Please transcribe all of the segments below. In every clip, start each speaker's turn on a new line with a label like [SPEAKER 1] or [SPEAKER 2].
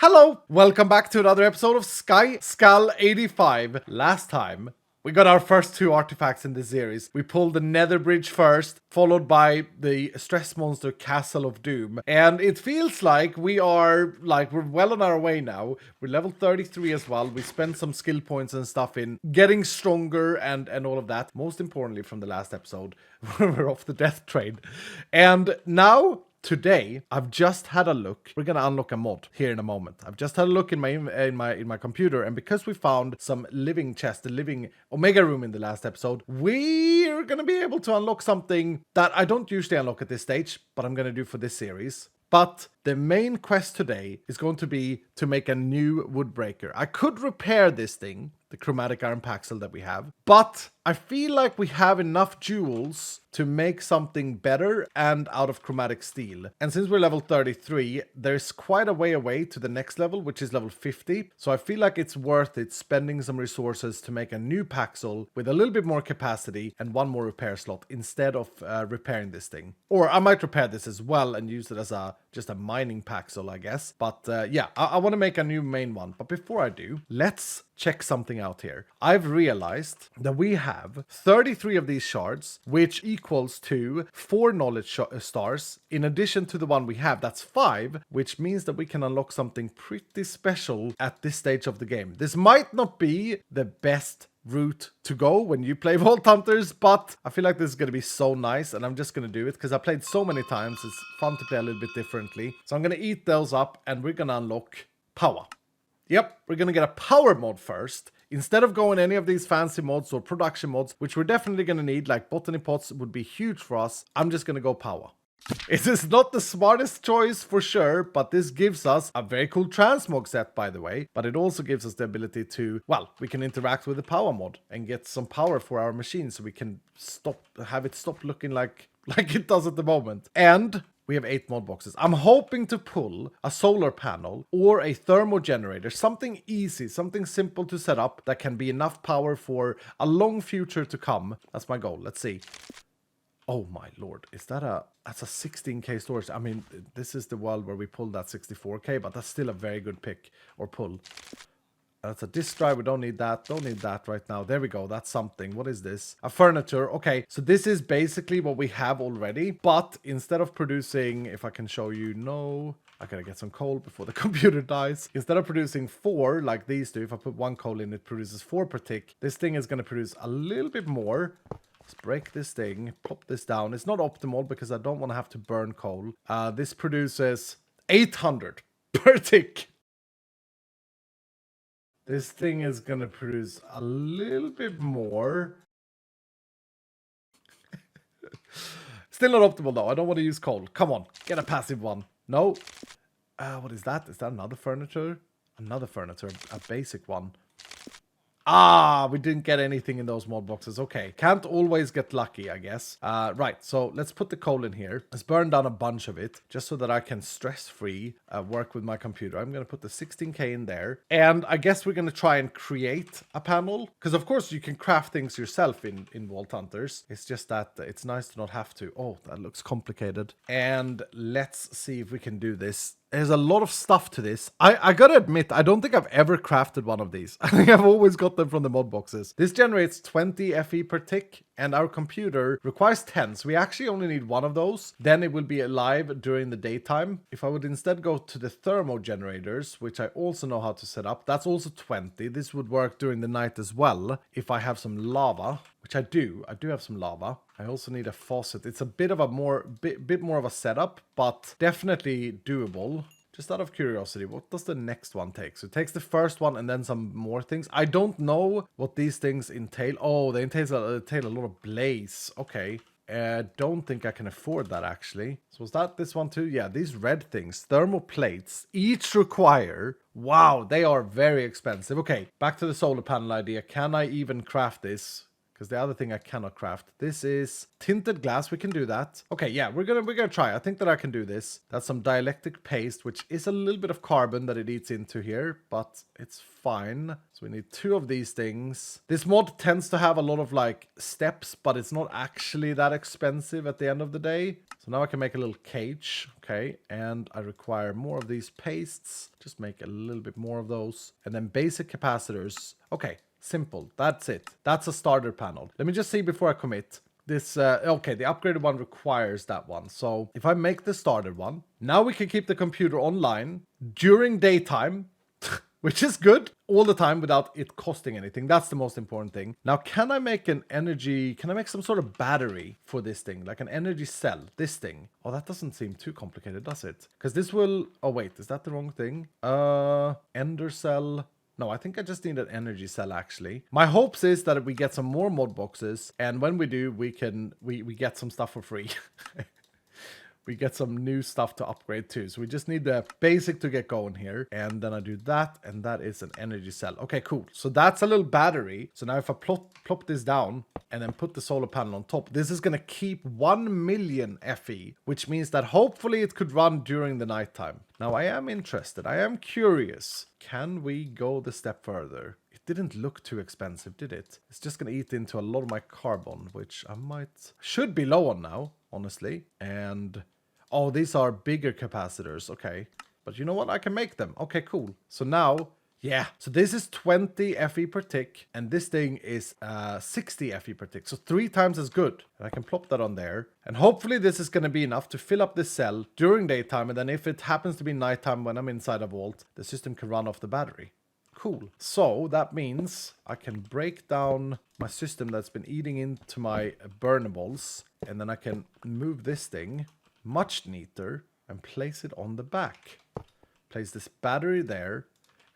[SPEAKER 1] Hello! Welcome back to another episode of Skyblock 85. Last time, we got our first two artifacts in this series. We pulled the Nether Bridge first, followed by the Stress Monster Castle of Doom. And it feels like we're well on our way now. We're level 33 as well. We spent some skill points and stuff in getting stronger and all of that. Most importantly from the last episode, we're off the death train. And now... today, I've just had a look. We're gonna unlock a mod here in a moment. I've just had a look in my computer, and because we found some living chest, the living Omega room in the last episode, we're gonna be able to unlock something that I don't usually unlock at this stage, but I'm gonna do for this series. But the main quest today is going to be to make a new woodbreaker. I could repair this thing, the chromatic iron paxel that we have, but I feel like we have enough jewels to make something better and out of chromatic steel. And since we're level 33, there's quite a way away to the next level, which is level 50. So I feel like it's worth it spending some resources to make a new paxel with a little bit more capacity and one more repair slot instead of repairing this thing. Or I might repair this as well and use it as just a mining paxel, I guess. But yeah, I want to make a new main one. But before I do, let's check something out here. I've realized that we have 33 of these shards, which equals to 4 knowledge stars. In addition to the one we have, that's 5, which means that we can unlock something pretty special at this stage of the game. This might not be the best route to go when you play Vault Hunters, but I feel like this is going to be so nice, and I'm just going to do it because I played so many times. It's fun to play a little bit differently. So I'm going to eat those up, and we're going to unlock POWAH. Yep, we're going to get a power mod first. Instead of going any of these fancy mods or production mods, which we're definitely going to need, like botany pots would be huge for us, I'm just going to go POWAH. It is not the smartest choice for sure, but this gives us a very cool transmog set, by the way. But it also gives us the ability to, well, we can interact with the POWAH mod and get some power for our machine so we can have it stop looking like it does at the moment. And we have 8 mod boxes. I'm hoping to pull a solar panel or a thermo generator. Something easy, something simple to set up that can be enough power for a long future to come. That's my goal. Let's see. Oh my lord, that's a 16k storage. I mean, this is the world where we pulled that 64k, but that's still a very good pick or pull. That's a disk drive. We don't need that. Don't need that right now. There we go. That's something. What is this? A furniture. Okay, so this is basically what we have already. But instead of producing, if I can show you, no, I gotta get some coal before the computer dies. Instead of producing 4 like these do, if I put 1 coal in, it produces 4 per tick. This thing is gonna produce a little bit more. Let's break this thing, pop this down. It's not optimal because I don't want to have to burn coal. This produces 800 per tick. This thing is going to produce a little bit more. Still not optimal though. I don't want to use coal. Come on, get a passive one. No. What is that? Is that another furniture? Another furniture, a basic one. Ah, we didn't get anything in those mod boxes. Okay, can't always get lucky, I guess. Right, so let's put the coal in here. Let's burn down a bunch of it, just so that I can stress-free work with my computer. I'm going to put the 16k in there. And I guess we're going to try and create a panel. Because, of course, you can craft things yourself in Vault Hunters. It's just that it's nice to not have to. Oh, that looks complicated. And let's see if we can do this. There's a lot of stuff to this. I gotta admit, I don't think I've ever crafted one of these. I think I've always got them from the mod boxes. This generates 20 FE per tick, and our computer requires 10. So we actually only need 1 of those. Then it will be alive during the daytime. If I would instead go to the thermo generators, which I also know how to set up, that's also 20. This would work during the night as well. If I have some lava, which I do have some lava. I also need a faucet. It's a bit of a bit more of a setup, but definitely doable. Just out of curiosity, what does the next one take? So it takes the first one and then some more things. I don't know what these things entail. Oh, they entail a lot of blaze. Okay. Don't think I can afford that actually. So was that this one too? Yeah, these red things, thermal plates, each require, wow, they are very expensive. Okay, back to the solar panel idea. Can I even craft this because the other thing I cannot craft. This is tinted glass. We can do that. Okay, yeah, we're gonna try. I think that I can do this. That's some dielectric paste, which is a little bit of carbon that it eats into here, but it's fine. So we need 2 of these things. This mod tends to have a lot of like steps, but it's not actually that expensive at the end of the day. So now I can make a little cage. Okay, and I require more of these pastes. Just make a little bit more of those. And then basic capacitors. Okay, simple. That's it. That's a starter panel. Let me just see before I commit. This, okay, the upgraded one requires that one. So if I make the started one, now we can keep the computer online during daytime, which is good, all the time without it costing anything. That's the most important thing. Now, can I make an energy, can I make some sort of battery for this thing? Like an energy cell, this thing. Oh, that doesn't seem too complicated, does it? Because this will, oh wait, is that the wrong thing? Ender cell. No, I think I just need an energy cell, actually. My hopes is that we get some more mod boxes, and when we do, we get some stuff for free. We get some new stuff to upgrade too. So we just need the basic to get going here. And then I do that, and that is an energy cell. Okay, cool. So that's a little battery. So now if I plop this down and then put the solar panel on top, this is going to keep 1 million FE, which means that hopefully it could run during the nighttime. Now I am interested. I am curious. Can we go the step further? It didn't look too expensive, did it? It's just going to eat into a lot of my carbon, which I should be low on now, honestly. And oh, these are bigger capacitors. Okay. But you know what? I can make them. Okay, cool. So now, yeah. So this is 20 FE per tick. And this thing is 60 FE per tick. So 3 times as good. And I can plop that on there. And hopefully this is going to be enough to fill up this cell during daytime. And then if it happens to be nighttime when I'm inside a vault, the system can run off the battery. Cool. So that means I can break down my system that's been eating into my burnables. And then I can move this thing much neater and place it on the back. Place this battery there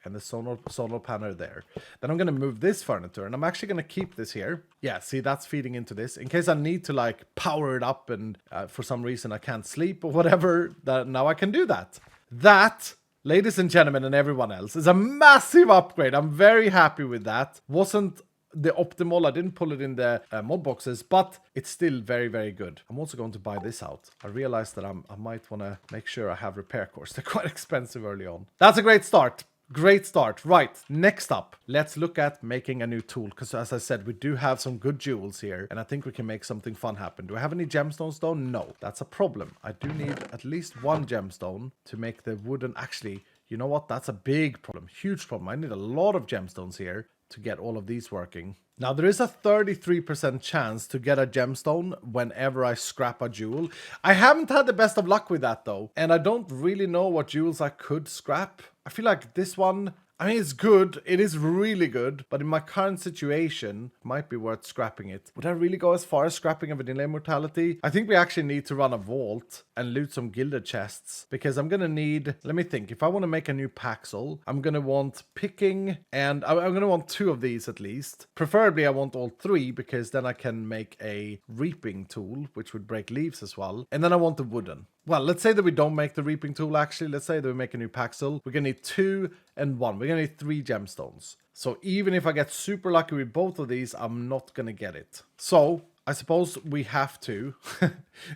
[SPEAKER 1] and the solar panel there. Then I'm going to move this furniture, and I'm actually going to keep this here. Yeah, see, that's feeding into this in case I need to like power it up and for some reason I can't sleep or whatever. Now I can do that. That, ladies and gentlemen and everyone else, is a massive upgrade. I'm very happy with that. Wasn't the optimal. I didn't pull it in the mod boxes, but it's still very, very good. I'm also going to buy this out. I realized that I might want to make sure I have repair cores. They're quite expensive early on. That's a great start. Great start. Right, next up, let's look at making a new tool. Because as I said, we do have some good jewels here, and I think we can make something fun happen. Do I have any gemstones though? No, that's a problem. I do need at least 1 gemstone to make the wooden. Actually, you know what? That's a big problem. Huge problem. I need a lot of gemstones here to get all of these working. Now, there is a 33% chance to get a gemstone whenever I scrap a jewel. I haven't had the best of luck with that, though. And I don't really know what jewels I could scrap. I feel like this one, I mean, it's good. It is really good. But in my current situation, it might be worth scrapping it. Would I really go as far as scrapping a vanilla immortality? I think we actually need to run a vault and loot some gilded chests. Because I'm going to need, let me think. If I want to make a new paxel, I'm going to want picking. And I'm going to want 2 of these at least. Preferably, I want all 3. Because then I can make a reaping tool, which would break leaves as well. And then I want the wooden. Well, let's say that we don't make the reaping tool, actually. Let's say that we make a new paxel. We're going to need 2 and 1. We're going to need 3 gemstones. So even if I get super lucky with both of these, I'm not going to get it. So I suppose we have to.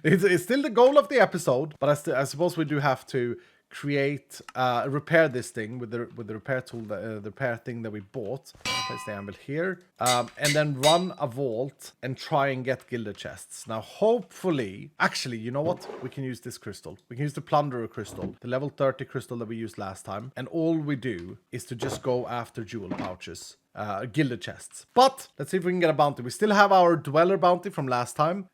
[SPEAKER 1] It's still the goal of the episode, but I suppose we do have to create, repair this thing with the repair tool, the repair thing that we bought. Place the anvil here, and then run a vault and try and get gilded chests. Now, hopefully, actually, you know what? We can use this crystal. We can use the plunderer crystal, the level 30 crystal that we used last time, and all we do is to just go after jewel pouches. Gilded chests. But let's see if we can get a bounty. We still have our dweller bounty from last time.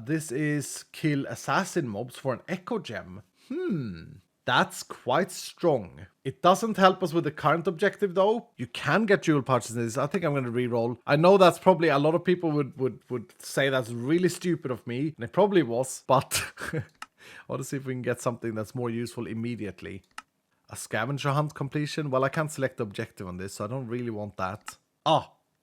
[SPEAKER 1] This is kill assassin mobs for an echo gem. That's quite strong. It doesn't help us with the current objective, though. You can get jewel pouches in this. I think I'm going to re-roll. I know that's probably a lot of people would say that's really stupid of me, and it probably was, but I want to see if we can get something that's more useful immediately. A scavenger hunt completion? Well, I can't select the objective on this, so I don't really want that.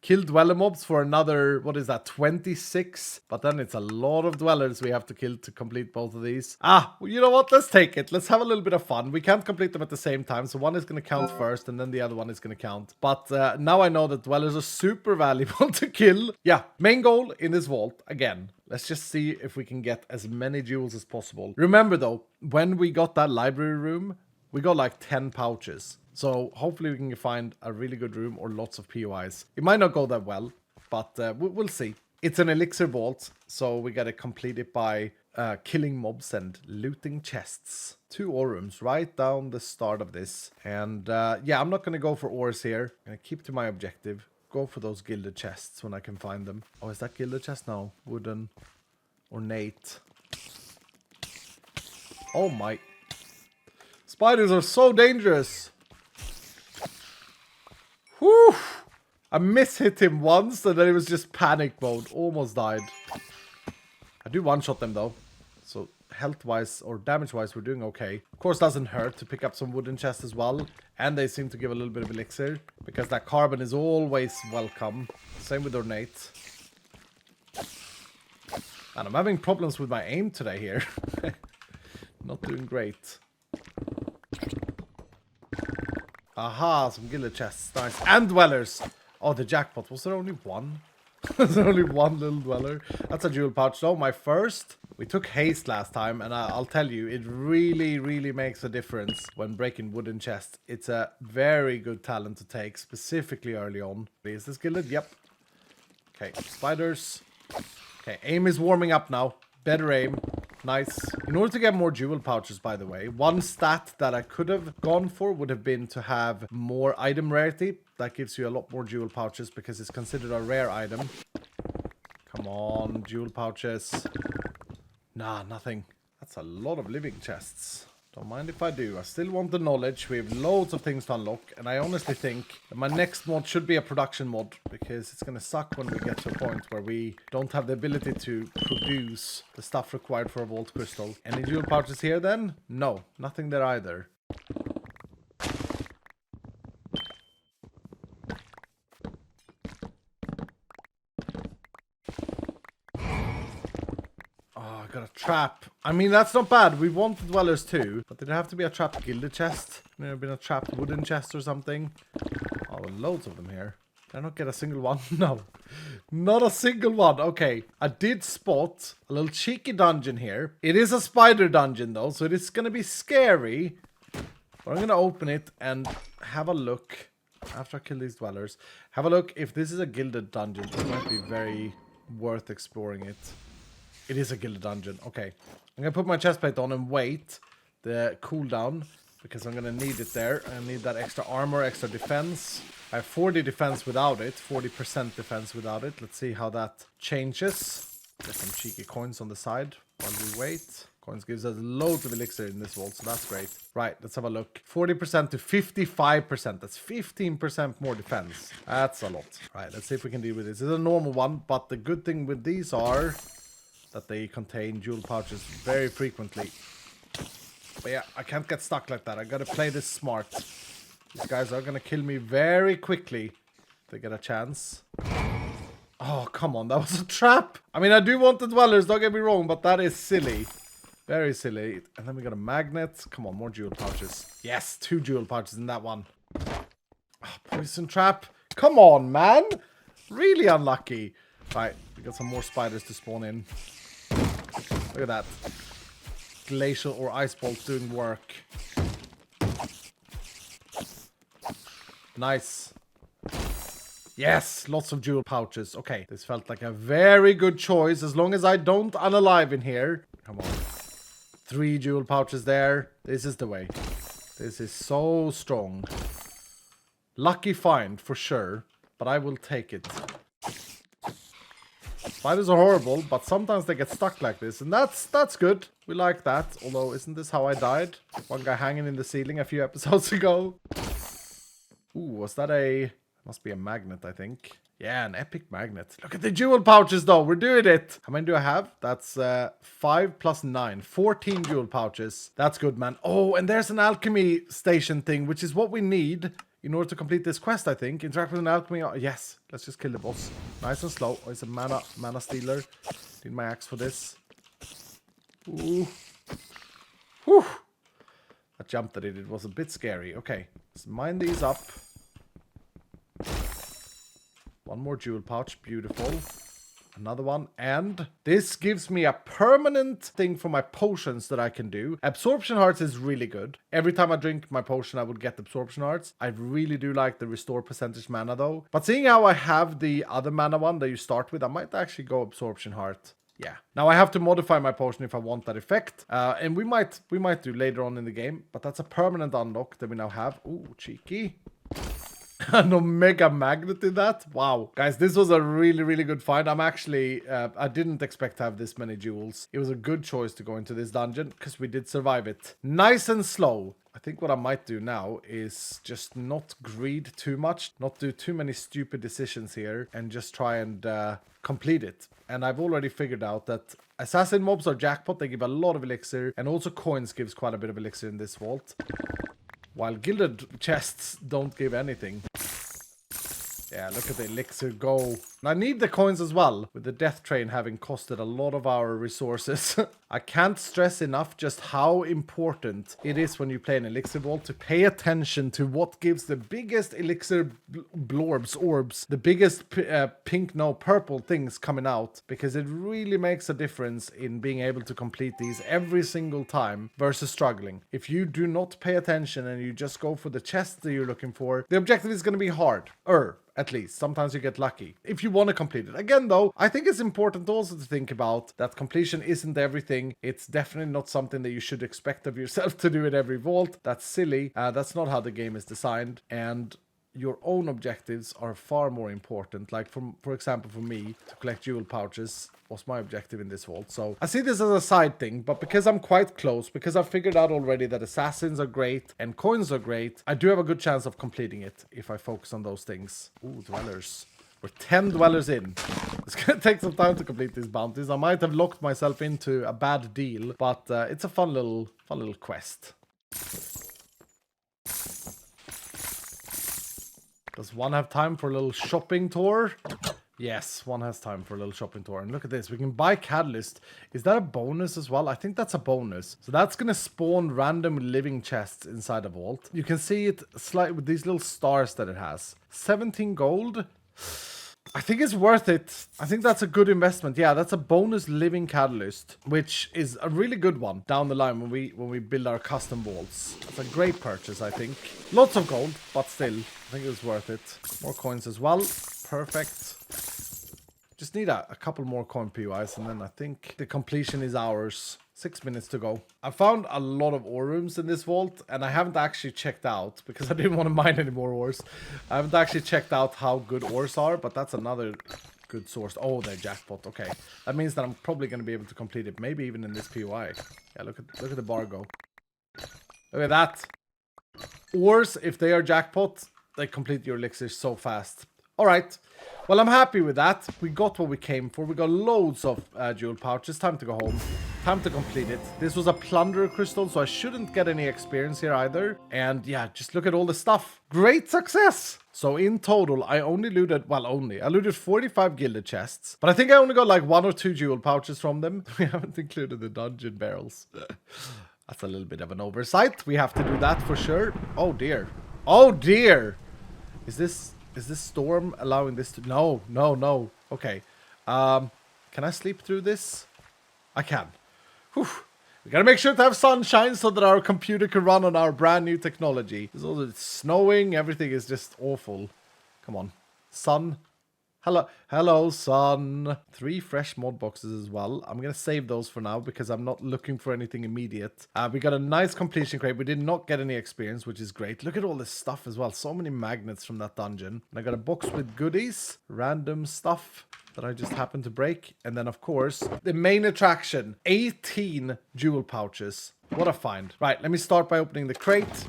[SPEAKER 1] kill dweller mobs for another, what is that, 26? But then it's a lot of dwellers we have to kill to complete both of these. Well, you know what? Let's take it. Let's have a little bit of fun. We can't complete them at the same time, so one is going to count first, and then the other one is going to count. But now I know that dwellers are super valuable to kill. Yeah, main goal in this vault, again. Let's just see if we can get as many jewels as possible. Remember though, when we got that library room, we got like 10 pouches. So hopefully we can find a really good room or lots of POIs. It might not go that well, but we'll see. It's an elixir vault, so we gotta complete it by killing mobs and looting chests. 2 ore rooms right down the start of this. And yeah, I'm not gonna go for ores here. I'm gonna keep to my objective. Go for those gilded chests when I can find them. Oh, is that gilded chest? No. Wooden. Ornate. Oh my. Spiders are so dangerous. Whew. I mishit him once and then it was just panic mode. Almost died. I do one-shot them though. So health-wise or damage-wise we're doing okay. Of course doesn't hurt to pick up some wooden chests as well. And they seem to give a little bit of elixir. Because that carbon is always welcome. Same with ornate. And I'm having problems with my aim today here. Not doing great. Aha, some gilded chests. Nice. And dwellers. Oh, the jackpot. Was there only one? Was there only one little dweller? That's a jewel pouch though. My first. We took haste last time. And I'll tell you, it really, really makes a difference when breaking wooden chests. It's a very good talent to take, specifically early on. Is this gilded? Yep. Okay, spiders. Okay, aim is warming up now. Better aim. Nice. In order to get more jewel pouches, by the way, one stat that I could have gone for would have been to have more item rarity. That gives you a lot more jewel pouches because it's considered a rare item. Come on, jewel pouches. Nah, nothing. That's a lot of living chests. Don't mind if I do. I still want the knowledge. We have loads of things to unlock. And I honestly think that my next mod should be a production mod. Because it's going to suck when we get to a point where we don't have the ability to produce the stuff required for a vault crystal. Any jewel pouches here then? No, nothing there either. Got a trap. I mean, that's not bad. We want the dwellers too. But did it have to be a trapped gilded chest? May have been a trapped wooden chest or something. Oh, loads of them here. Did I not get a single one? No. Not a single one. Okay. I did spot a little cheeky dungeon here. It is a spider dungeon though, so it is going to be scary. But I'm going to open it and have a look. After I kill these dwellers. Have a look if this is a gilded dungeon. It might be very worth exploring it. It is a gilded dungeon. Okay. I'm going to put my chestplate on and wait the cooldown. Because I'm going to need it there. I need that extra armor, extra defense. I have 40 defense without it. 40% defense without it. Let's see how that changes. Get some cheeky coins on the side while we wait. Coins gives us loads of elixir in this vault, so that's great. Right, let's have a look. 40% to 55%. That's 15% more defense. That's a lot. Right, let's see if we can deal with this. This is a normal one, but the good thing with these are that they contain jewel pouches very frequently. But yeah, I can't get stuck like that. I gotta play this smart. These guys are gonna kill me very quickly if they get a chance. Oh, come on. That was a trap. I mean, I do want the dwellers, don't get me wrong, but that is silly. Very silly. And then we got a magnet. Come on, more jewel pouches. Yes, 2 jewel pouches in that one. Oh, poison trap. Come on, man. Really unlucky. Right, we got some more spiders to spawn in. Look at that. Glacial or ice bolt doing work. Nice. Yes, lots of jewel pouches. Okay, this felt like a very good choice as long as I don't unalive in here. Come on. 3 jewel pouches there. This is the way. This is so strong. Lucky find for sure, but I will take it. Spiders are horrible, but sometimes they get stuck like this, and that's good. We like that. Although, isn't this how I died? One guy hanging in the ceiling a few episodes ago. Ooh, was that a Must be a magnet, I think. Yeah, an epic magnet. Look at the jewel pouches, though. We're doing it. How many do I have? That's 5 plus 9. 14 jewel pouches. That's good, man. Oh, and there's an alchemy station thing, which is what we need in order to complete this quest, I think. Interact with an alchemy. Oh, yes. Let's just kill the boss. Nice and slow. Oh, it's a mana stealer. Need my axe for this. Ooh. Whew. That jump that it did was a bit scary. Okay. Let's mine these up. One more jewel pouch. Beautiful. Another one. And this gives me a permanent thing for my potions that I can do. Absorption hearts is really good. Every time I drink my potion, I would get absorption hearts. I really do like the restore percentage mana, though. But seeing how I have the other mana one that you start with, I might actually go absorption heart. Yeah. Now I have to modify my potion if I want that effect. And we might do later on in the game. But that's a permanent unlock that we now have. Ooh, cheeky. An omega magnet in that. Wow. Guys, this was a really, really good find. I'm actually, I didn't expect to have this many jewels. It was a good choice to go into this dungeon because we did survive it. Nice and slow. I think what I might do now is just not greed too much, not do too many stupid decisions here, and just try and complete it. And I've already figured out that assassin mobs are jackpot. They give a lot of elixir, and also coins gives quite a bit of elixir in this vault. While gilded chests don't give anything. Yeah, look at the elixir go. And I need the coins as well, with the death train having costed a lot of our resources. I can't stress enough just how important it is when you play an elixir vault to pay attention to what gives the biggest elixir orbs, the biggest purple things coming out, because it really makes a difference in being able to complete these every single time versus struggling. If you do not pay attention and you just go for the chest that you're looking for, the objective is going to be hard. At least. Sometimes you get lucky. If you want to complete it. Again, though, I think it's important also to think about that completion isn't everything. It's definitely not something that you should expect of yourself to do in every vault. That's silly. That's not how the game is designed. And your own objectives are far more important. Like, for example, for me, to collect jewel pouches was my objective in this vault. So I see this as a side thing, but because I'm quite close, because I've figured out already that assassins are great and coins are great, I do have a good chance of completing it if I focus on those things. Ooh, dwellers. We're 10 dwellers in. It's gonna take some time to complete these bounties. I might have locked myself into a bad deal, but it's a fun little quest. Does one have time for a little shopping tour? Yes, one has time for a little shopping tour. And look at this. We can buy catalyst. Is that a bonus as well? I think that's a bonus. So that's going to spawn random living chests inside a vault. You can see it slightly with these little stars that it has. 17 gold. I think it's worth it. I think that's a good investment. Yeah, that's a bonus living catalyst, which is a really good one down the line when we build our custom vaults. It's a great purchase, I think. Lots of gold, but still, I think it was worth it. More coins as well. Perfect. Just need a couple more coin POIs, and then I think the completion is ours. 6 minutes to go. I found a lot of ore rooms in this vault, and I haven't actually checked out because I didn't want to mine any more ores. I haven't actually checked out how good ores are, but that's another good source. Oh, they're jackpot. Okay, that means that I'm probably going to be able to complete it, maybe even in this POI. Yeah, look at the bar go. Look at that. Ores, if they are jackpot, they complete your elixirs so fast. All right. Well, I'm happy with that. We got what we came for. We got loads of jewel pouches. Time to go home. Time to complete it. This was a plunderer crystal, so I shouldn't get any experience here either. And yeah, just look at all the stuff. Great success! So in total, I only looted, I looted 45 gilded chests. But I think I only got like 1 or 2 jewel pouches from them. We haven't included the dungeon barrels. That's a little bit of an oversight. We have to do that for sure. Oh dear. Oh dear! Is this storm allowing this to... No. Okay. Can I sleep through this? I can. Whew. We gotta make sure to have sunshine so that our computer can run on our brand new technology. It's snowing. Everything is just awful. Come on. Sun. Hello, sun. 3 fresh mod boxes as well. I'm gonna save those for now because I'm not looking for anything immediate. We got a nice completion crate. We did not get any experience, which is great. Look at all this stuff as well. So many magnets from that dungeon. And I got a box with goodies, random stuff that I just happened to break. And then, of course, the main attraction, 18 jewel pouches. What a find. Right, let me start by opening the crate.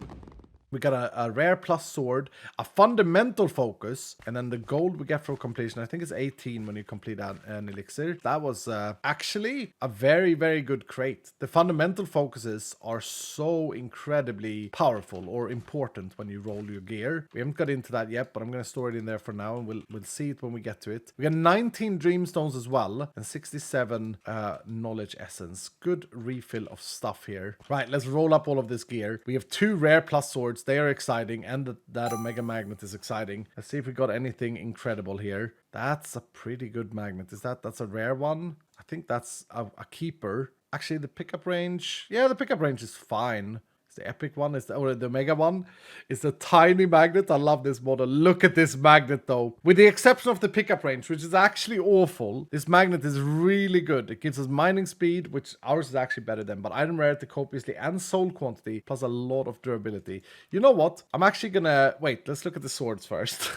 [SPEAKER 1] We got a rare plus sword, a fundamental focus, and then the gold we get for completion. I think it's 18 when you complete an elixir. That was actually a very, very good crate. The fundamental focuses are so incredibly powerful or important when you roll your gear. We haven't got into that yet, but I'm going to store it in there for now, and we'll see it when we get to it. We got 19 dreamstones as well, and 67 knowledge essence. Good refill of stuff here. Right, let's roll up all of this gear. We have 2 rare plus swords. They are exciting, and that Omega Magnet is exciting. Let's see if we got anything incredible here. That's a pretty good magnet. That's a rare one? I think that's a keeper. Actually, the pickup range... Yeah, the pickup range is fine. The epic one or the mega one is a tiny magnet. I love this model. Look at this magnet though. With the exception of the pickup range, which is actually awful, this magnet is really good. It gives us mining speed, which ours is actually better than, but item rarity copiously and soul quantity, plus a lot of durability. You know what? I'm actually gonna... Wait, let's look at the swords first.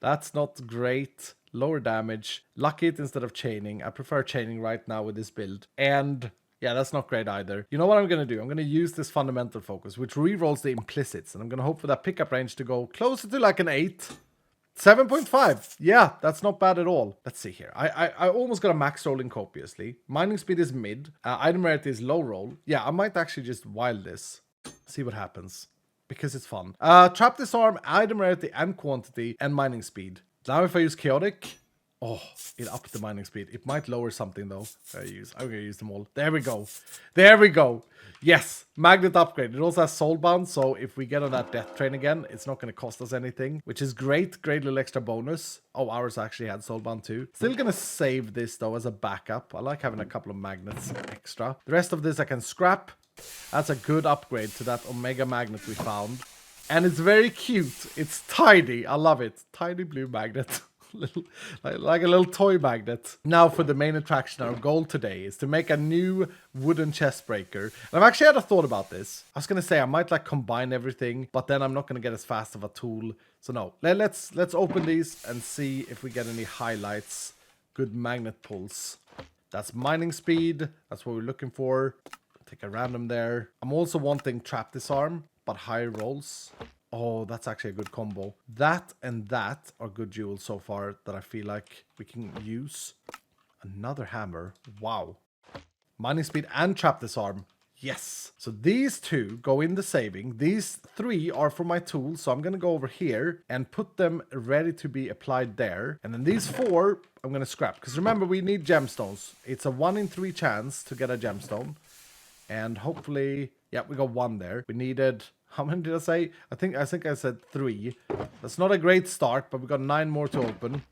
[SPEAKER 1] That's not great. Lower damage. Lucky it instead of chaining. I prefer chaining right now with this build. And... yeah, that's not great either. You know what I'm going to do? I'm going to use this fundamental focus, which rerolls the implicits. And I'm going to hope for that pickup range to go closer to like an 8. 7.5. Yeah, that's not bad at all. Let's see here. I almost got a max rolling copiously. Mining speed is mid. Item rarity is low roll. Yeah, I might actually just wild this. See what happens. Because it's fun. Trap disarm, item rarity and quantity, and mining speed. Now if I use chaotic... oh, it upped the mining speed. It might lower something though. I'm gonna use them all. There we go. There we go. Yes, magnet upgrade. It also has soulbound, so if we get on that death train again, it's not gonna cost us anything, which is great. Great little extra bonus. Oh, ours actually had soulbound too. Still gonna save this though as a backup. I like having a couple of magnets extra. The rest of this I can scrap. That's a good upgrade to that Omega magnet we found. And it's very cute. It's tiny. I love it. Tiny blue magnet. Little, like a little toy magnet. Now for the main attraction, our goal today is to make a new wooden chest breaker. And I've actually had a thought about this. I was gonna say I might like combine everything, but then I'm not gonna get as fast of a tool. So no, let's open these and see if we get any highlights. Good magnet pulls. That's mining speed. That's what we're looking for. Take a random there. I'm also wanting trap disarm, but higher rolls. Oh, that's actually a good combo. That and that are good jewels so far that I feel like we can use. Another hammer. Wow. Mining speed and trap disarm. Yes. So these 2 go in the saving. These 3 are for my tools. So I'm going to go over here and put them ready to be applied there. And then these 4, I'm going to scrap. Because remember, we need gemstones. It's a 1 in 3 chance to get a gemstone. And hopefully, yeah, we got 1 there. We needed... how many did I say? I think I said 3. That's not a great start, but we got 9 more to open.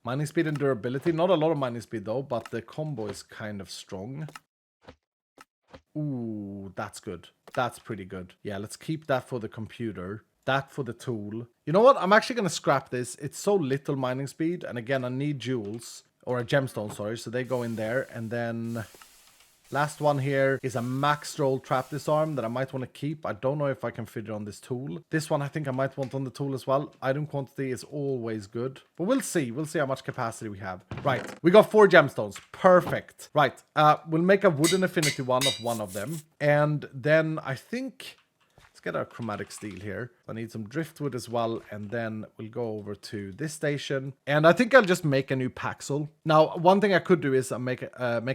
[SPEAKER 1] Mining speed and durability. Not a lot of mining speed though, but the combo is kind of strong. Ooh, that's good. That's pretty good. Yeah, let's keep that for the computer. That for the tool. You know what? I'm actually going to scrap this. It's so little mining speed. And again, I need jewels. Or a gemstone, sorry. So they go in there. And then... last one here is a max roll trap disarm that I might want to keep. I don't know if I can fit it on this tool. This one I think I might want on the tool as well. Item quantity is always good. But we'll see. We'll see how much capacity we have. Right. We got 4 gemstones. Perfect. Right. We'll make a wooden affinity one of them. And then I think... let's get our chromatic steel here. I need some driftwood as well, and then we'll go over to this station. And I think I'll just make a new paxel. Now, one thing I could do is make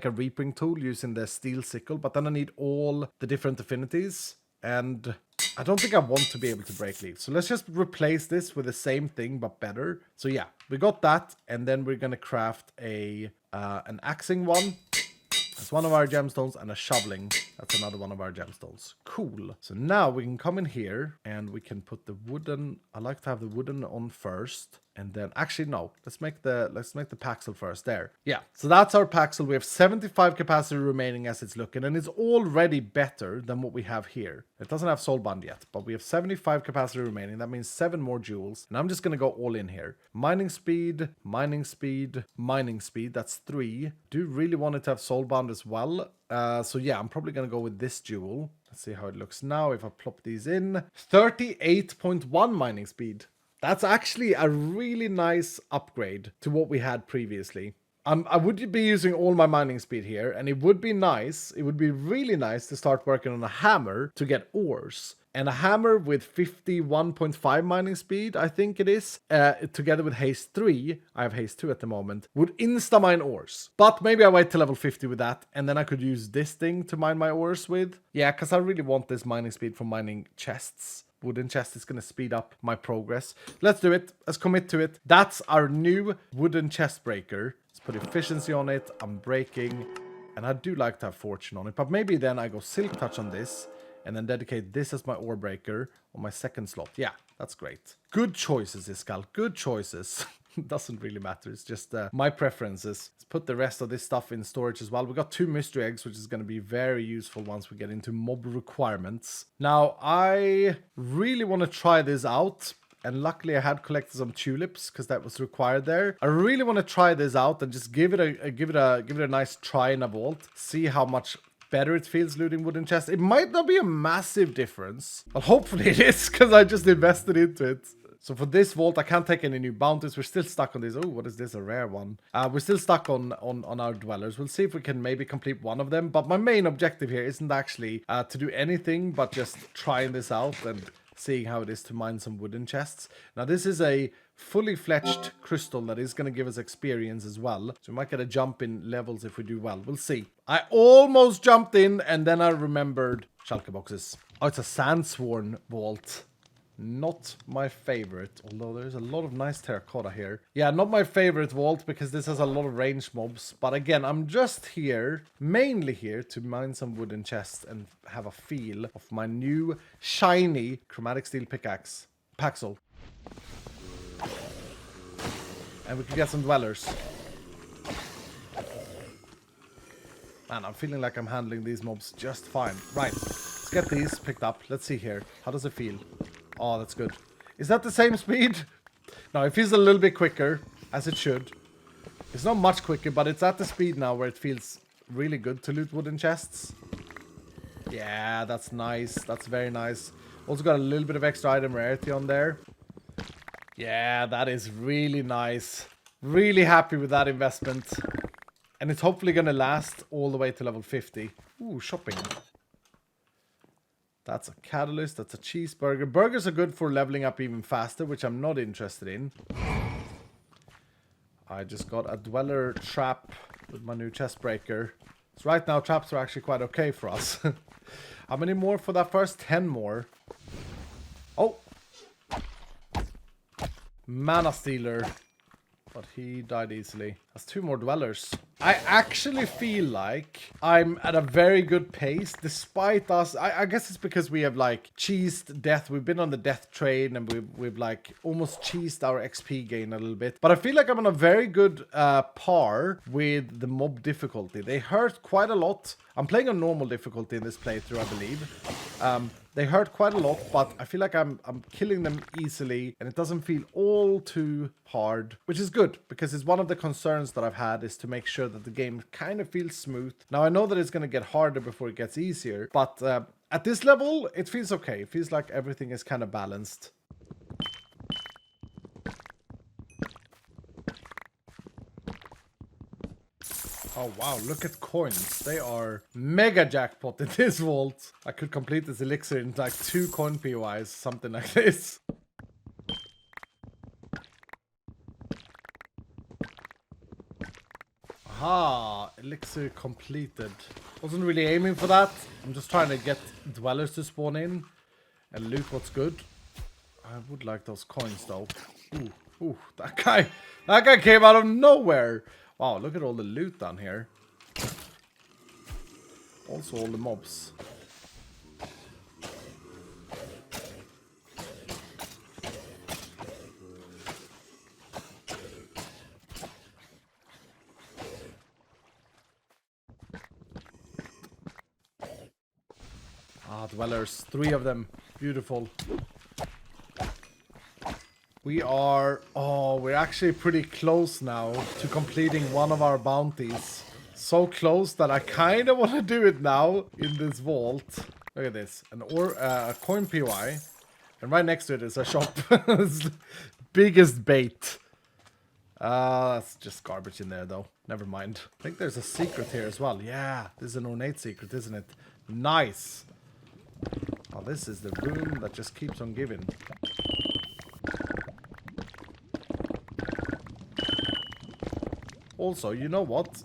[SPEAKER 1] a reaping tool using the steel sickle, but then I need all the different affinities, and I don't think I want to be able to break leaves. So let's just replace this with the same thing, but better. So yeah, we got that, and then we're gonna craft an axing one. That's one of our gemstones, and a shoveling. That's another one of our gemstones. Cool. So now we can come in here and we can put the wooden. I like to have the wooden on first. And then actually no, let's make the paxel first there. Yeah, so that's our paxel. We have 75 capacity remaining as it's looking, and it's already better than what we have here. It doesn't have soulbound yet, but we have 75 capacity remaining. That means 7 more jewels, and I'm just gonna go all in here. Mining speed, mining speed, mining speed. That's 3. Do really want it to have soulbound as well. So yeah, I'm probably gonna go with this jewel. Let's see how it looks now if I plop these in. 38.1 mining speed. That's actually a really nice upgrade to what we had previously. I would be using all my mining speed here, and it would be nice, it would be really nice to start working on a hammer to get ores. And a hammer with 51.5 mining speed, I think it is, together with haste 3, I have haste 2 at the moment, would insta-mine ores. But maybe I wait till level 50 with that, and then I could use this thing to mine my ores with. Yeah, because I really want this mining speed for mining chests. Wooden chest is going to speed up my progress. Let's do it. Let's commit to it. That's our new wooden chest breaker. Let's put efficiency on it. I'm breaking. And I do like to have fortune on it. But maybe then I go silk touch on this. And then dedicate this as my ore breaker on my second slot. Yeah, that's great. Good choices, iskall. Good choices. Doesn't really matter. It's just my preferences. Let's put the rest of this stuff in storage as well. We got 2 mystery eggs, which is going to be very useful once we get into mob requirements. Now, I really want to try this out. And luckily I had collected some tulips because that was required there. I really want to try this out and just give it a nice try in a vault. See how much better it feels looting wooden chests. It might not be a massive difference, but hopefully it is because I just invested into it. So for this vault, I can't take any new bounties. We're still stuck on this. Oh, what is this? A rare one. We're still stuck on our dwellers. We'll see if we can maybe complete one of them. But my main objective here isn't actually to do anything but just trying this out and seeing how it is to mine some wooden chests. Now, this is a fully fledged crystal that is going to give us experience as well. So we might get a jump in levels if we do well. We'll see. I almost jumped in and then I remembered shulker boxes. Oh, it's a sandsworn vault. Not my favorite, although there's a lot of nice terracotta here. Yeah, not my favorite vault because this has a lot of ranged mobs. But again, I'm just here, mainly here, to mine some wooden chests and have a feel of my new shiny chromatic steel pickaxe. Paxel. And we can get some dwellers. Man, I'm feeling like I'm handling these mobs just fine. Right, let's get these picked up. Let's see here. How does it feel? Oh, that's good. Is that the same speed? No, it feels a little bit quicker, as it should. It's not much quicker, but it's at the speed now where it feels really good to loot wooden chests. Yeah, that's nice. That's very nice. Also got a little bit of extra item rarity on there. Yeah, that is really nice. Really happy with that investment. And it's hopefully going to last all the way to level 50. Ooh, shopping. That's a catalyst, that's a cheeseburger. Burgers are good for leveling up even faster, which I'm not interested in. I just got a dweller trap with my new chest breaker. So right now, traps are actually quite okay for us. How many more for that first? 10 more. Oh! Mana stealer. But he died easily. That's 2 more dwellers. I actually feel like I'm at a very good pace, despite us. I guess it's because we have like cheesed death. We've been on the death train and we've like almost cheesed our XP gain a little bit. But I feel like I'm on a very good par with the mob difficulty. They hurt quite a lot. I'm playing on normal difficulty in this playthrough, I believe. They hurt quite a lot, but I feel like I'm killing them easily, and it doesn't feel all too hard, which is good, because it's one of the concerns that I've had is to make sure that the game kind of feels smooth. Now, I know that it's going to get harder before it gets easier, but at this level, it feels okay. It feels like everything is kind of balanced. Oh wow, look at coins. They are mega jackpot in this vault. I could complete this elixir in like 2 coin POIs, something like this. Aha, elixir completed. Wasn't really aiming for that. I'm just trying to get dwellers to spawn in and loot what's good. I would like those coins though. Ooh, that guy came out of nowhere. Wow, look at all the loot down here. Also all the mobs. Ah, dwellers. 3 of them. Beautiful. We're actually pretty close now to completing one of our bounties. So close that I kind of want to do it now in this vault. Look at this. A coin POI. And right next to it is a shop. Biggest bait. That's just garbage in there, though. Never mind. I think there's a secret here as well. Yeah, this is an ornate secret, isn't it? Nice. Oh, this is the room that just keeps on giving. Also, you know what?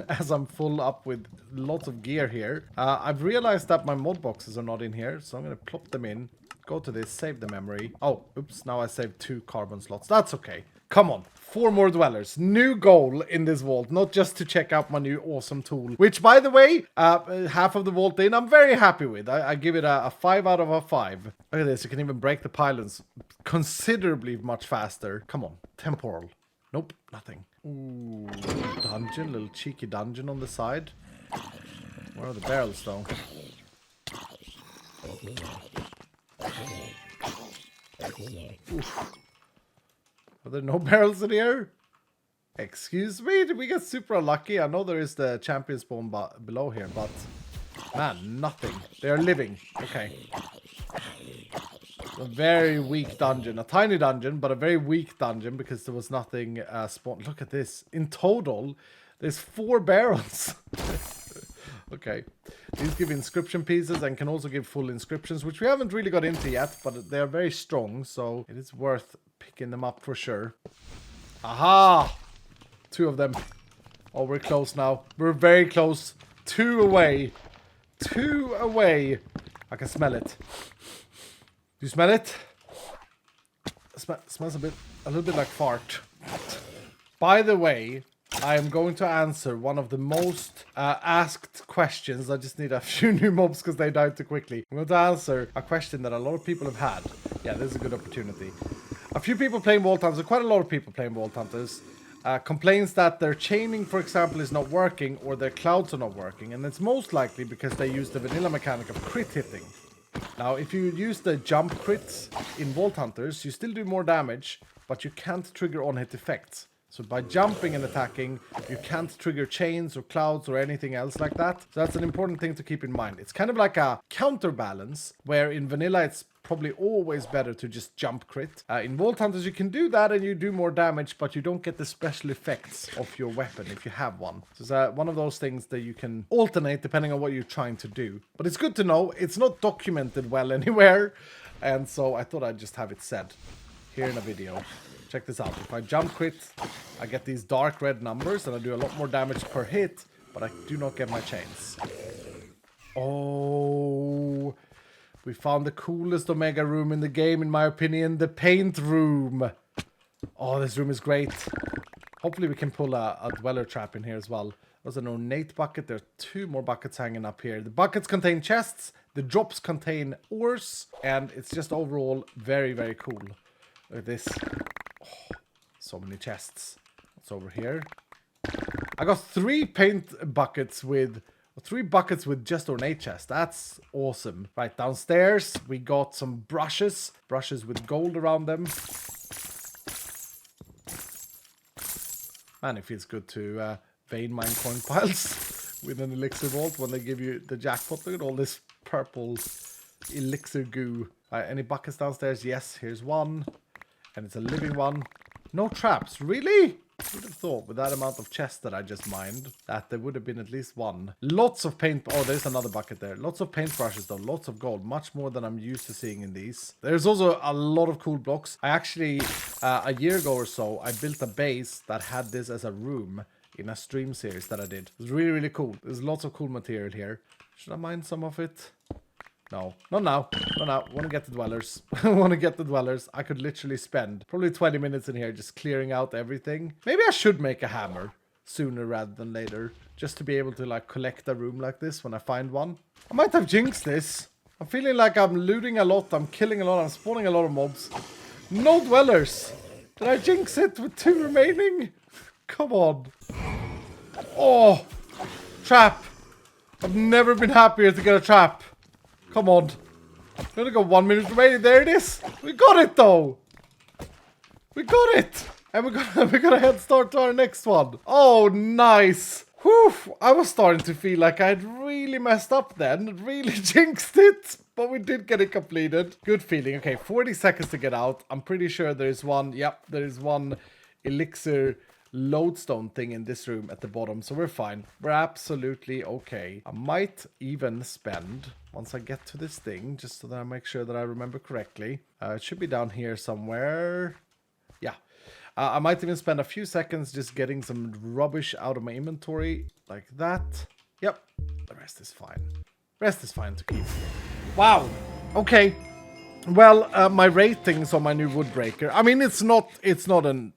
[SPEAKER 1] As I'm full up with lots of gear here, I've realized that my mod boxes are not in here, so I'm going to plop them in. Go to this, save the memory. Oh, oops, now I saved 2 carbon slots. That's okay. Come on, 4 more dwellers. New goal in this vault, not just to check out my new awesome tool. Which, by the way, half of the vault in, I'm very happy with. I give it a 5 out of a 5. Look at this, you can even break the pylons considerably much faster. Come on, temporal. Nope, nothing. Ooh, dungeon, little cheeky dungeon on the side. Where are the barrels, though? Oof. Are there no barrels in here? Excuse me, did we get super unlucky? I know there is the champion spawn below here, but... Man, nothing. They are living. Okay. A very weak dungeon. A tiny dungeon, but a very weak dungeon because there was nothing spawned. Look at this. In total, there's 4 barrels. Okay. These give inscription pieces and can also give full inscriptions, which we haven't really got into yet, but they are very strong, so it is worth picking them up for sure. Aha! 2 of them. Oh, we're close now. We're very close. 2 away. 2 away. I can smell it. Do you smell it? Smells a little bit like fart. By the way, I am going to answer one of the most asked questions. I just need a few new mobs because they died too quickly. I'm going to answer a question that a lot of people have had. Yeah, this is a good opportunity. A few people playing Vault Hunters, quite a lot of people playing Vault Hunters, complains that their chaining, for example, is not working or their clouds are not working. And it's most likely because they use the vanilla mechanic of crit hitting. Now, if you use the jump crits in Vault Hunters, you still do more damage, but you can't trigger on-hit effects. So by jumping and attacking, you can't trigger chains or clouds or anything else like that. So that's an important thing to keep in mind. It's kind of like a counterbalance, where in vanilla it's probably always better to just jump crit. In Vault Hunters you can do that and you do more damage, but you don't get the special effects of your weapon if you have one. So it's one of those things that you can alternate depending on what you're trying to do. But it's good to know. It's not documented well anywhere. And so I thought I'd just have it said here in a video. Check this out. If I jump crit, I get these dark red numbers and I do a lot more damage per hit, but I do not get my chains. Oh, we found the coolest Omega room in the game, in my opinion, the paint room. Oh, this room is great. Hopefully we can pull a dweller trap in here as well. There's an ornate bucket. There are 2 more buckets hanging up here. The buckets contain chests, the drops contain ores, and it's just overall very, very cool. Look at this. Oh, so many chests. What's over here? I got 3 paint buckets with... 3 buckets with just ornate chests. That's awesome. Right, downstairs we got some brushes. Brushes with gold around them. Man, it feels good to vein mine coin piles with an elixir vault when they give you the jackpot. Look at all this purple elixir goo. Right, any buckets downstairs? Yes, here's one. And it's a living one. No traps, really? I would have thought with that amount of chests that I just mined that there would have been at least one. Lots of paint. Oh, there's another bucket there. Lots of paintbrushes though. Lots of gold. Much more than I'm used to seeing in these. There's also a lot of cool blocks. I actually, a year ago or so, I built a base that had this as a room in a stream series that I did. It was really, really cool. There's lots of cool material here. Should I mine some of it? No, not now. Not now. Want to get the dwellers. Want to get the dwellers. I could literally spend probably 20 minutes in here just clearing out everything. Maybe I should make a hammer sooner rather than later, just to be able to like collect a room like this when I find one. I might have jinxed this. I'm feeling like I'm looting a lot. I'm killing a lot. I'm spawning a lot of mobs. No dwellers. Did I jinx it with 2 remaining? Come on. Oh, trap. I've never been happier to get a trap. Come on. We only got 1 minute remaining. There it is. We got it though. We got it. And we got a head start to our next one. Oh, nice. Whew. I was starting to feel like I'd really messed up then. Really jinxed it. But we did get it completed. Good feeling. Okay, 40 seconds to get out. I'm pretty sure there's one. Yep, there's one elixir lodestone thing in this room at the bottom, so we're fine. We're absolutely okay. I might even spend, once I get to this thing, just so that I make sure that I remember correctly. It should be down here somewhere. Yeah. I might even spend a few seconds just getting some rubbish out of my inventory, like that. Yep. The rest is fine. Rest is fine to keep. Wow. Okay. Well, my ratings on my new woodbreaker. I mean, it's not an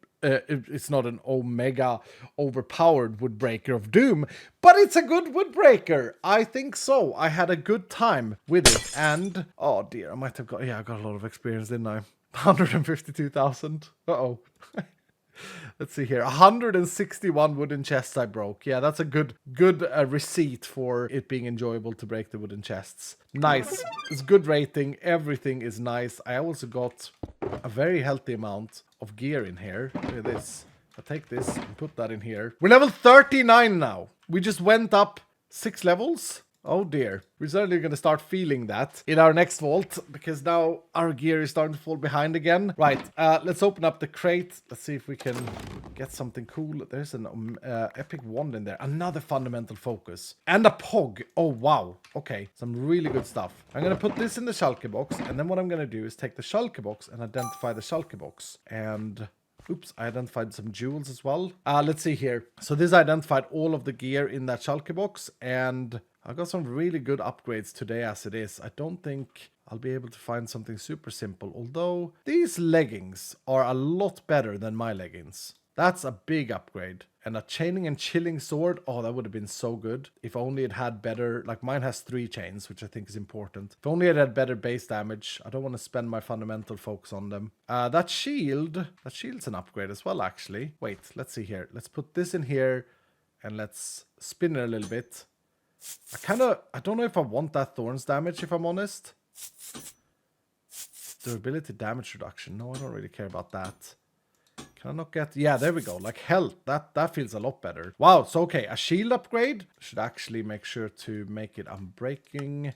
[SPEAKER 1] omega overpowered woodbreaker of doom, but it's a good woodbreaker. I think so. I had a good time with it, and oh dear, I might have got, yeah, I got a lot of experience, didn't I? 152,000. Uh-oh. Let's see here. 161 wooden chests I broke. Yeah, that's a good receipt for it being enjoyable to break the wooden chests. Nice. It's good rating. Everything is nice. I also got a very healthy amount of gear in here. Look at this. I take this and put that in here. We're level 39 now. We just went up 6 levels. Oh dear. We're certainly going to start feeling that in our next vault, because now our gear is starting to fall behind again. Right, let's open up the crate. Let's see if we can get something cool. There's an epic wand in there. Another fundamental focus. And a pog. Oh, wow. Okay, some really good stuff. I'm going to put this in the shulker box, and then what I'm going to do is take the shulker box and identify the shulker box. And oops, I identified some jewels as well. Let's see here. So this identified all of the gear in that shulker box, and I got some really good upgrades today as it is. I don't think I'll be able to find something super simple, although these leggings are a lot better than my leggings. That's a big upgrade. And a chaining and chilling sword, oh, that would have been so good. If only it had better, like mine has 3 chains, which I think is important. If only it had better base damage. I don't want to spend my fundamental focus on them. That shield's an upgrade as well, actually. Wait, let's see here. Let's put this in here and let's spin it a little bit. I don't know if I want that thorns damage, if I'm honest. Durability damage reduction. No, I don't really care about that. Can I not get... Yeah, there we go. Like health. That feels a lot better. Wow, so okay. A shield upgrade. Should actually make sure to make it unbreaking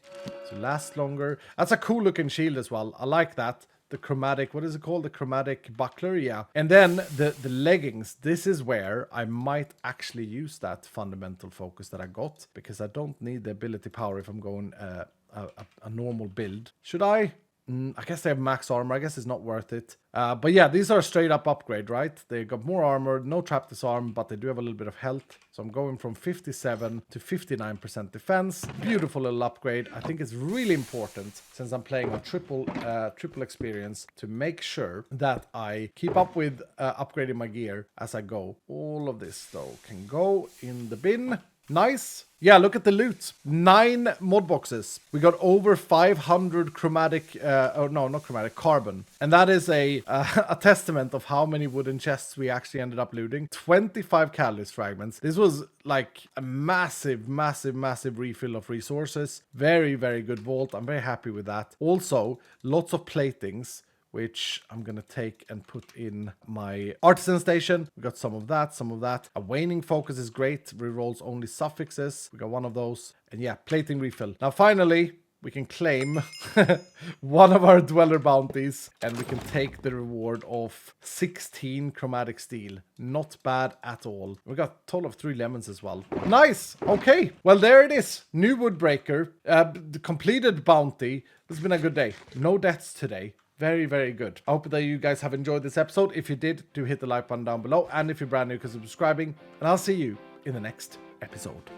[SPEAKER 1] to last longer. That's a cool looking shield as well. I like that. The chromatic, what is it called? The chromatic buckler, yeah. And then the leggings, this is where I might actually use that fundamental focus that I got, because I don't need the ability power if I'm going a normal build. Should I? I guess they have max armor. I guess it's not worth it. But yeah, these are a straight up upgrade, right? They got more armor, no trap disarm, but they do have a little bit of health. So I'm going from 57 to 59% defense. Beautiful little upgrade. I think it's really important, since I'm playing on triple experience, to make sure that I keep up with upgrading my gear as I go. All of this though can go in the bin. Nice. Yeah, look at the loot. 9 mod boxes. We got over 500 chromatic, not chromatic, carbon. And that is a testament of how many wooden chests we actually ended up looting. 25 catalyst fragments. This was like a massive refill of resources. Very, very good vault. I'm very happy with that. Also, lots of platings, which I'm going to take and put in my artisan station. We got some of that. A waning focus is great. Rerolls only suffixes. We got one of those. And yeah, plating refill. Now finally, we can claim one of our dweller bounties, and we can take the reward of 16 chromatic steel. Not bad at all. We got a total of 3 lemons as well. Nice. Okay. Well, there it is. New woodbreaker. The completed bounty. This has been a good day. No deaths today. Very, very good. I hope that you guys have enjoyed this episode. If you did, do hit the like button down below. And if you're brand new, consider subscribing. And I'll see you in the next episode.